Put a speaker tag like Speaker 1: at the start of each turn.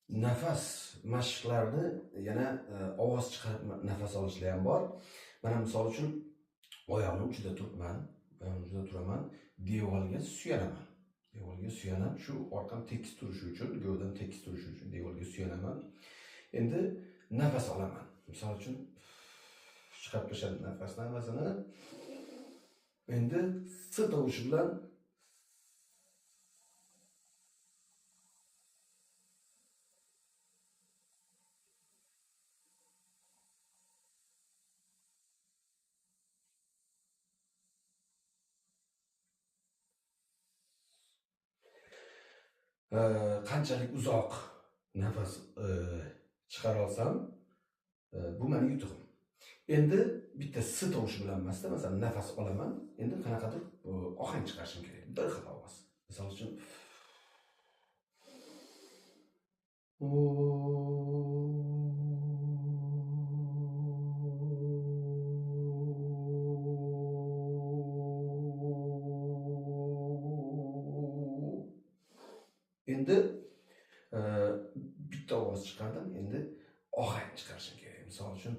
Speaker 1: nafas mashqlarini yana ovoz chiqarib nafas olishlar ham bor. Mana misol uchun oyoqni uchida turibman, turaman, devorga suyanaman. Devorga suyanib, shu orqam tekis turishi uchun, gavdam tekis turishi uchun devorga suyanaman. Endi nafas olaman. Misol uchun chiqarib tashladim nafasini. Endi s tovushi bilan qanchalik uzoq nafas chiqara olsam, bu meni yutug'im. Endi bitta s tovushi bilan emasda, masalan, nafas olaman, endi qanaqadir ohang chiqarishim kerak. Bir xil ovoz. Misol uchun endi bitta ovoz chiqardim, endi ohang chiqarishim kerak. Misol uchun